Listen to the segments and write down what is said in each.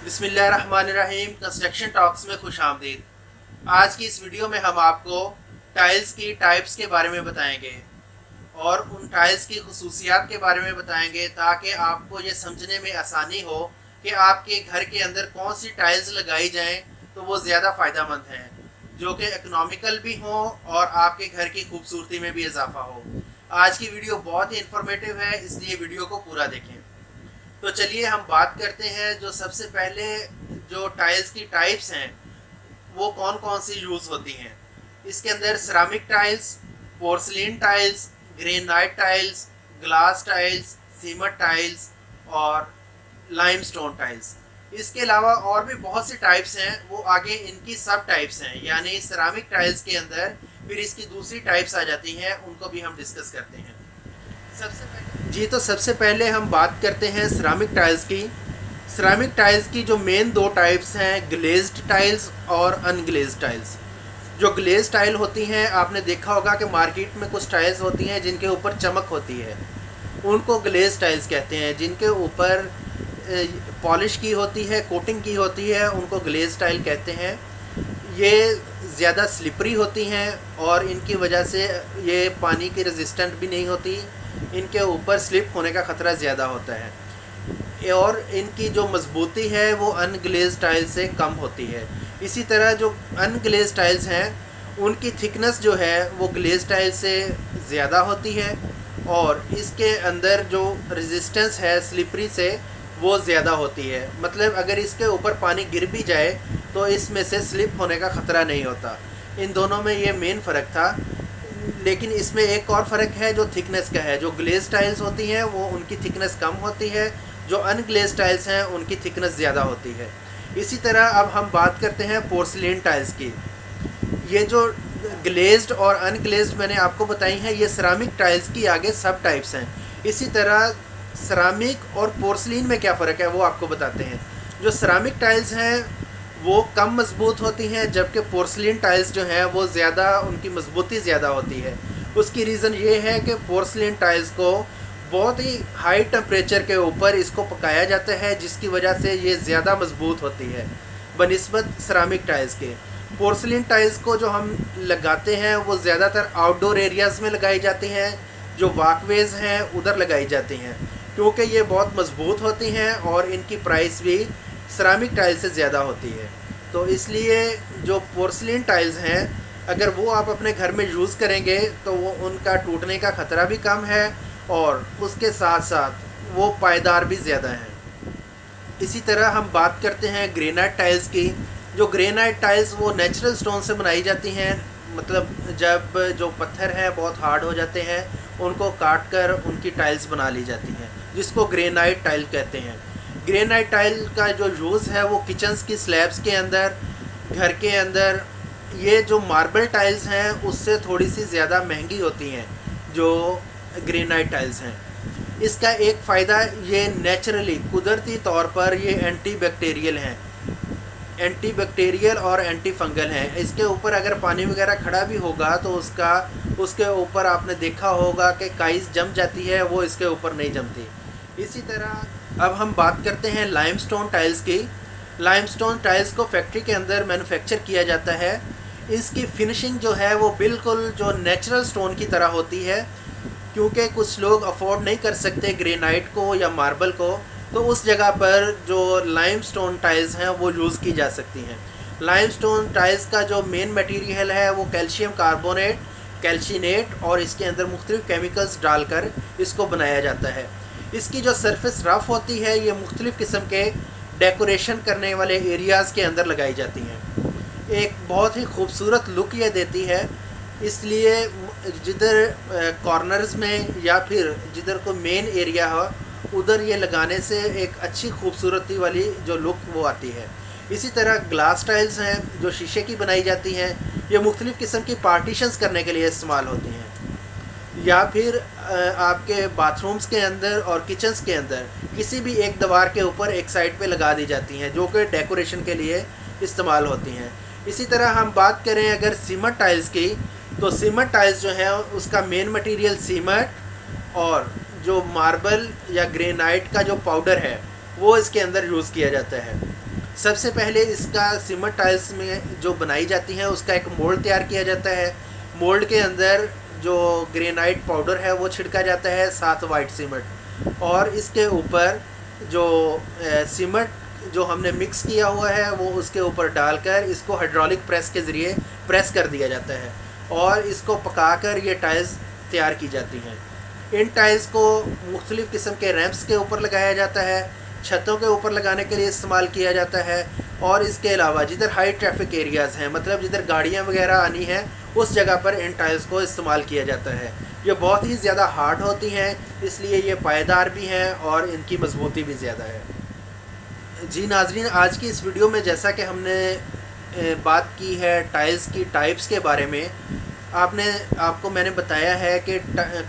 बिस्मिल्लाहिर्रहमानिर्रहीम। Construction talks में खुश आमदीद। आज की इस वीडियो में हम आपको टाइल्स की टाइप्स के बारे में बताएंगे और उन टाइल्स की खसूसियात के बारे में बताएंगे ताकि आपको ये समझने में आसानी हो कि आपके घर के अंदर कौन सी टाइल्स लगाई जाएं तो वो ज़्यादा फ़ायदा मंद हैं, जो कि इकनॉमिकल भी हो और आपके घर की खूबसूरती में भी इजाफा हो। आज की वीडियो बहुत ही इंफॉर्मेटिव है, इसलिए वीडियो को पूरा देखें। तो चलिए हम बात करते हैं जो सबसे पहले जो टाइल्स की टाइप्स हैं वो कौन कौन सी यूज़ होती हैं। इसके अंदर ceramic tiles, porcelain tiles, granite tiles, glass tiles, cement tiles और लाइमस्टोन टाइल्स। इसके अलावा और भी बहुत सी टाइप्स हैं, वो आगे इनकी सब टाइप्स हैं। यानी सिरामिक टाइल्स के अंदर फिर इसकी दूसरी टाइप्स आ जाती हैं, उनको भी हम डिस्कस करते हैं। सबसे पहले हम बात करते हैं सिरामिक टाइल्स की। सिरामिक टाइल्स की जो मेन दो टाइप्स हैं, ग्लेज्ड टाइल्स और अनग्लेज्ड टाइल्स। जो ग्लेज्ड टाइल होती हैं, आपने देखा होगा कि मार्केट में कुछ टाइल्स होती हैं जिनके ऊपर चमक होती है, उनको ग्लेज्ड टाइल्स कहते हैं। जिनके ऊपर पॉलिश की होती है, कोटिंग की होती है, उनको ग्लेज्ड टाइल कहते हैं। ये ज़्यादा स्लिपरी होती हैं और इनकी वजह से ये पानी की रेजिस्टेंट भी नहीं होती, इनके ऊपर स्लिप होने का ख़तरा ज़्यादा होता है और इनकी जो मजबूती है वो अनग्लेज्ड टाइल से कम होती है। इसी तरह जो अनग्लेज्ड टाइल्स हैं उनकी थिकनेस जो है वो ग्लेज्ड टाइल से ज़्यादा होती है और इसके अंदर जो रेजिस्टेंस है स्लिपरी से वो ज़्यादा होती है। मतलब अगर इसके ऊपर पानी गिर भी जाए तो इसमें से स्लिप होने का ख़तरा नहीं होता। इन दोनों में ये मेन फ़र्क था। लेकिन इसमें एक और फ़र्क है जो थिकनेस का है। जो ग्लेज टाइल्स होती हैं वो उनकी थिकनेस कम होती है, जो अनग्लेज टाइल्स हैं उनकी थिकनेस ज़्यादा होती है। इसी तरह अब हम बात करते हैं पोर्सलिन टाइल्स की। ये जो ग्लेज्ड और अनग्लेज्ड मैंने आपको बताई हैं, ये सिरामिक टाइल्स की आगे सब टाइप्स हैं। इसी तरह सिरामिक और पोर्सलिन में क्या फ़र्क है वो आपको बताते हैं। जो सिरामिक टाइल्स हैं वो कम मजबूत होती हैं, जबकि पोर्सलिन टाइल्स जो हैं वो ज़्यादा, उनकी मजबूती ज़्यादा होती है। उसकी रीज़न ये है कि पोर्सलिन टाइल्स को बहुत ही हाई टेम्परेचर के ऊपर इसको पकाया जाता है, जिसकी वजह से ये ज़्यादा मजबूत होती है बनिस्बत सिरामिक टाइल्स के। पोर्सलिन टाइल्स को जो हम लगाते हैं वो ज़्यादातर आउटडोर एरियाज़ में लगाई जाती हैं, जो वॉकवेज़ हैं उधर लगाई जाती हैं, क्योंकि ये बहुत मजबूत होती हैं और इनकी प्राइस भी सिरामिक टाइल से ज़्यादा होती है। तो इसलिए जो पोर्सलिन टाइल्स हैं अगर वो आप अपने घर में यूज़ करेंगे तो वो उनका टूटने का ख़तरा भी कम है और उसके साथ साथ वो पायदार भी ज़्यादा हैं। इसी तरह हम बात करते हैं ग्रेनाइट टाइल्स की। जो ग्रेनाइट टाइल्स वो नेचुरल स्टोन से बनाई जाती हैं। मतलब जब जो पत्थर हैं बहुत हार्ड हो जाते हैं उनको काट कर उनकी टाइल्स बना ली जाती हैं, जिसको ग्रेनाइट टाइल कहते हैं। ग्रेनाइट टाइल का जो यूज़ है वो किचन्स की स्लैब्स के अंदर, घर के अंदर। ये जो मार्बल टाइल्स हैं उससे थोड़ी सी ज़्यादा महंगी होती हैं जो ग्रेनाइट टाइल्स हैं। इसका एक फ़ायदा ये नेचुरली कुदरती तौर पर ये एंटी बैक्टीरियल हैं, एंटी बैक्टीरियल और एंटी फंगल हैं। इसके ऊपर अगर पानी वगैरह खड़ा भी होगा तो उसके ऊपर आपने देखा होगा कि काइस जम जाती है, वो इसके ऊपर नहीं जमती। इसी तरह अब हम बात करते हैं लाइमस्टोन टाइल्स की। लाइमस्टोन टाइल्स को फैक्ट्री के अंदर मैन्युफैक्चर किया जाता है। इसकी फिनिशिंग जो है वो बिल्कुल जो नेचुरल स्टोन की तरह होती है, क्योंकि कुछ लोग अफोर्ड नहीं कर सकते ग्रेनाइट को या मार्बल को, तो उस जगह पर जो लाइमस्टोन टाइल्स हैं वो यूज़ की जा सकती हैं। लाइमस्टोन टाइल्स का जो मेन मटेरियल है वो कैल्शियम कार्बोनेट, कैल्शिनेट और इसके अंदर मुख्तलिफ केमिकल्स डालकर इसको बनाया जाता है। इसकी जो सरफेस रफ़ होती है ये मुख्तलिफ़ किस्म के डेकोरेशन करने वाले एरियाज़ के अंदर लगाई जाती हैं। एक बहुत ही खूबसूरत लुक ये देती है, इसलिए जिधर कॉर्नर्स में या फिर जिधर कोई मेन एरिया हो उधर ये लगाने से एक अच्छी खूबसूरती वाली जो लुक वो आती है। इसी तरह ग्लास टाइल्स हैं जो शीशे की बनाई जाती हैं। ये मुख्तलिफ़ किस्म की पार्टीशंस करने के लिए इस्तेमाल होती हैं, या फिर आपके बाथरूम्स के अंदर और किचन्स के अंदर किसी भी एक दीवार के ऊपर एक साइड पे लगा दी जाती हैं, जो कि डेकोरेशन के लिए इस्तेमाल होती हैं। इसी तरह हम बात करें अगर सीमेंट टाइल्स की, तो सीमेंट टाइल्स जो है उसका मेन मटेरियल सीमेंट और जो मार्बल या ग्रेनाइट का जो पाउडर है वो इसके अंदर यूज़ किया जाता है। सबसे पहले इसका सीमेंट टाइल्स में जो बनाई जाती हैं उसका एक मोल्ड तैयार किया जाता है। मोल्ड के अंदर जो ग्रेनाइट पाउडर है वो छिड़का जाता है, साथ वाइट सीमेंट, और इसके ऊपर जो सीमेंट जो हमने मिक्स किया हुआ है वो उसके ऊपर डालकर इसको हाइड्रोलिक प्रेस के ज़रिए प्रेस कर दिया जाता है और इसको पकाकर ये टाइल्स तैयार की जाती हैं। इन टाइल्स को मुख्तलिफ़ किस्म के रैंप्स के ऊपर लगाया जाता है, छतों के ऊपर लगाने के लिए इस्तेमाल किया जाता है, और इसके अलावा जिधर हाई ट्रैफिक एरियाज़ हैं, मतलब जिधर गाड़ियाँ वगैरह आनी हैं, उस जगह पर इन टाइल्स को इस्तेमाल किया जाता है। ये बहुत ही ज़्यादा हार्ड होती हैं, इसलिए ये पायदार भी हैं और इनकी मजबूती भी ज़्यादा है। जी नाज़रीन, आज की इस वीडियो में जैसा कि हमने बात की है टाइल्स की टाइप्स के बारे में, आपको मैंने बताया है कि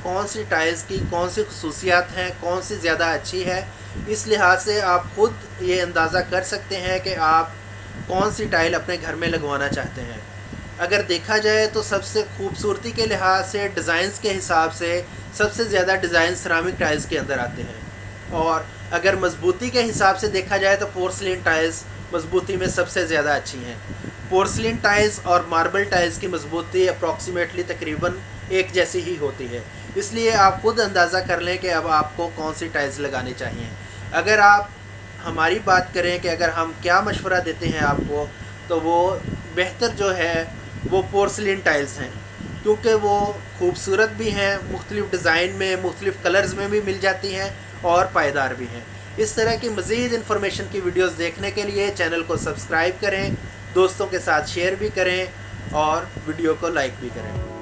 कौन सी टाइल्स की कौन सी खसूसियात हैं, कौन सी ज़्यादा अच्छी है। इस लिहाज से आप ख़ुद ये अंदाज़ा कर सकते हैं कि आप कौन सी टाइल अपने घर में लगवाना चाहते हैं। अगर देखा जाए तो सबसे खूबसूरती के लिहाज से, डिज़ाइंस के हिसाब से सबसे ज़्यादा डिज़ाइन सिरामिक टाइल्स के अंदर आते हैं, और अगर मजबूती के हिसाब से देखा जाए तो पोर्सलिन टाइल्स मजबूती में सबसे ज़्यादा अच्छी हैं। पोर्सलिन टाइल्स और मार्बल टाइल्स की मजबूती अप्रॉक्सीमेटली तकरीबन एक जैसी ही होती है, इसलिए आप खुद अंदाज़ा कर लें कि अब आपको कौन सी टाइल्स लगानी चाहिए। अगर आप हमारी बात करें कि अगर हम क्या मशवरा देते हैं आपको, तो वो बेहतर जो है वो पोर्सलिन टाइल्स हैं, क्योंकि वो खूबसूरत भी हैं, मुख्तलिफ़ डिज़ाइन में, मुख्तलिफ़ कलर्स में भी मिल जाती हैं और पायदार भी हैं। इस तरह की मज़ीद इन्फॉर्मेशन की वीडियोस देखने के लिए चैनल को सब्सक्राइब करें, दोस्तों के साथ शेयर भी करें और वीडियो को लाइक भी करें।